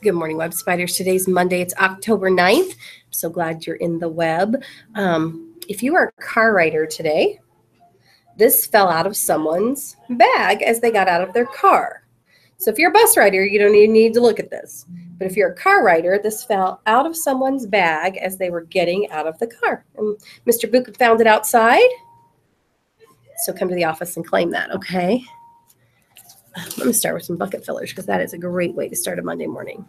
Good morning, Web Spiders. Today's Monday. It's October 9th. I'm so glad you're in the web. If you are a car rider today, this fell out of someone's bag as they got out of their car. So if you're a bus rider, you don't even need to look at this. But if you're a car rider, this fell out of someone's bag as they were getting out of the car. And Mr. Book found it outside. So come to the office and claim that, okay? I'm going to start with some bucket fillers because that is a great way to start a Monday morning.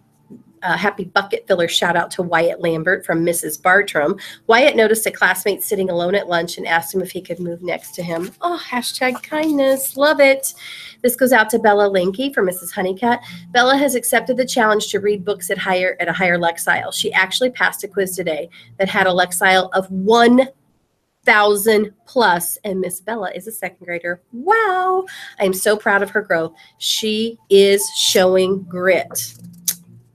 Happy bucket filler shout out to Wyatt Lambert from Mrs. Bartram. Wyatt noticed a classmate sitting alone at lunch and asked him if he could move next to him. Oh, hashtag kindness. Love it. This goes out to Bella Linky from Mrs. Honeycutt. Bella has accepted the challenge to read books at a higher Lexile. She actually passed a quiz today that had a Lexile of 1,000 plus, and Miss Bella is a second grader. Wow. I am so proud of her growth. She is showing grit.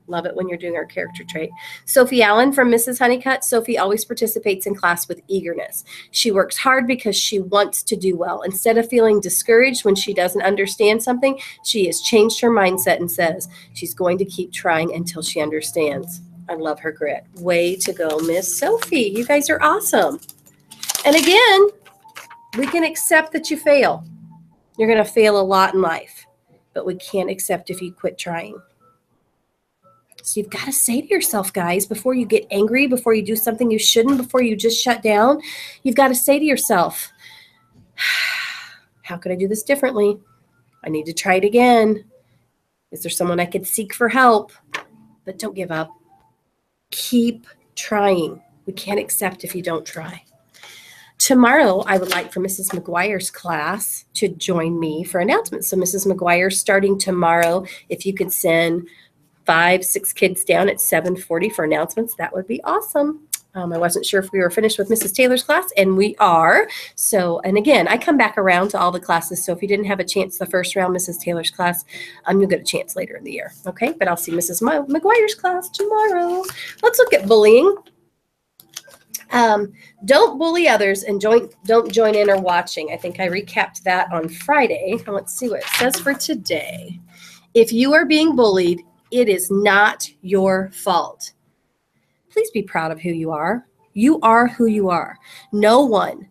Love it when you're doing our character trait. Sophie Allen from Mrs. Honeycutt. Sophie always participates in class with eagerness. She works hard because she wants to do well. Instead of feeling discouraged when she doesn't understand something, she has changed her mindset and says she's going to keep trying until she understands. I love her grit. Way to go, Miss Sophie. You guys are awesome. And again, we can accept that you fail. You're going to fail a lot in life, but we can't accept if you quit trying. So you've got to say to yourself, guys, before you get angry, before you do something you shouldn't, before you just shut down, you've got to say to yourself, how could I do this differently? I need to try it again. Is there someone I could seek for help? But don't give up. Keep trying. We can't accept if you don't try. Tomorrow, I would like for Mrs. McGuire's class to join me for announcements. So Mrs. McGuire, starting tomorrow, if you could send 5-6 kids down at 7:40 for announcements, that would be awesome. I wasn't sure if we were finished with Mrs. Taylor's class, and we are. So, and again, I come back around to all the classes. So if you didn't have a chance the first round, Mrs. Taylor's class, you'll get a chance later in the year. Okay, but I'll see Mrs. McGuire's class tomorrow. Let's look at bullying. Don't bully others and don't join in or watching. I think I recapped that on Friday. Let's see what it says for today. If you are being bullied, it is not your fault. Please be proud of who you are. You are who you are. No one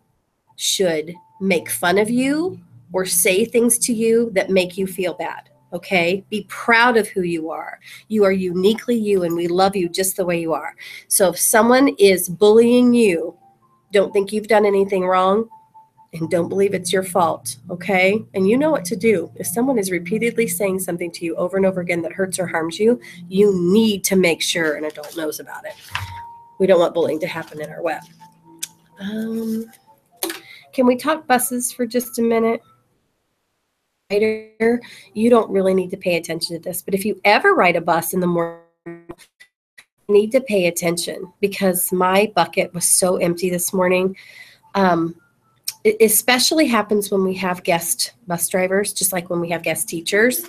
should make fun of you or say things to you that make you feel bad. Okay? Be proud of who you are. You are uniquely you, and we love you just the way you are. So if someone is bullying you, don't think you've done anything wrong. And don't believe it's your fault, okay? And you know what to do. If someone is repeatedly saying something to you over and over again that hurts or harms you, you need to make sure an adult knows about it. We don't want bullying to happen in our web. Can we talk buses for just a minute? You don't really need to pay attention to this, but if you ever ride a bus in the morning, you need to pay attention because my bucket was so empty this morning. It especially happens when we have guest bus drivers, just like when we have guest teachers.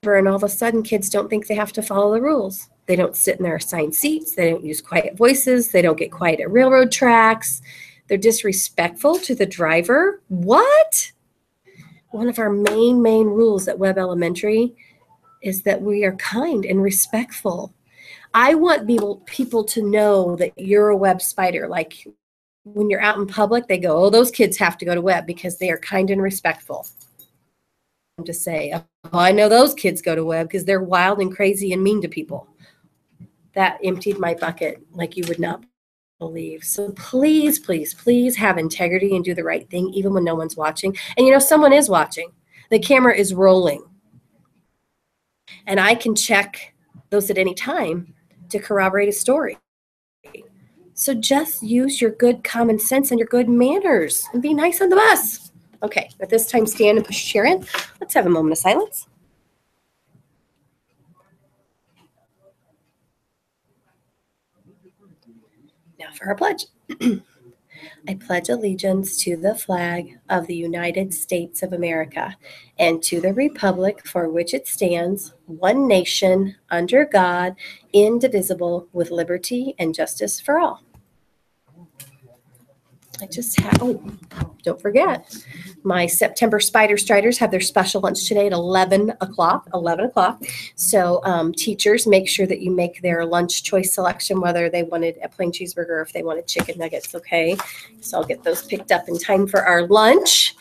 And all of a sudden, kids don't think they have to follow the rules. They don't sit in their assigned seats. They don't use quiet voices. They don't get quiet at railroad tracks. They're disrespectful to the driver. What? One of our main rules at Webb Elementary is that we are kind and respectful. I want people to know that you're a Webb Spider. Like, when you're out in public, they go, oh, those kids have to go to Webb because they are kind and respectful. To say, oh, I know those kids go to Webb because they're wild and crazy and mean to people. That emptied my bucket like you would not believe. So please, please, please have integrity and do the right thing even when no one's watching. And you know, someone is watching. The camera is rolling. And I can check those at any time to corroborate a story. So just use your good common sense and your good manners and be nice on the bus. Okay, at this time, stand and push your chair in. Let's have a moment of silence. Now for our pledge. I pledge allegiance to the flag of the United States of America and to the republic for which it stands, one nation, under God, indivisible, with liberty and justice for all. I just have, oh, don't forget, my September Spider Striders have their special lunch today at 11 o'clock. 11 o'clock. So teachers, make sure that you make their lunch choice selection, whether they wanted a plain cheeseburger or if they wanted chicken nuggets, okay? So I'll get those picked up in time for our lunch.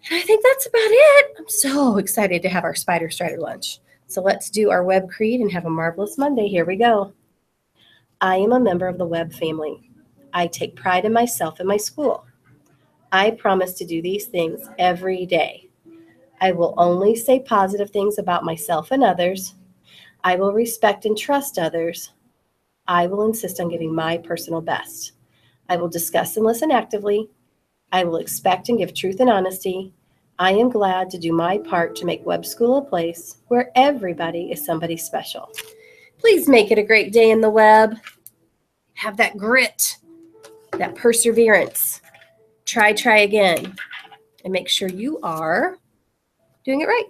And I think that's about it. I'm so excited to have our Spider Strider lunch. So let's do our web creed and have a marvelous Monday. Here we go. I am a member of the Web family. I take pride in myself and my school. I promise to do these things every day. I will only say positive things about myself and others. I will respect and trust others. I will insist on giving my personal best. I will discuss and listen actively. I will expect and give truth and honesty. I am glad to do my part to make Web School a place where everybody is somebody special. Please make it a great day in the web. Have that grit, that perseverance. Try again, and make sure you are doing it right.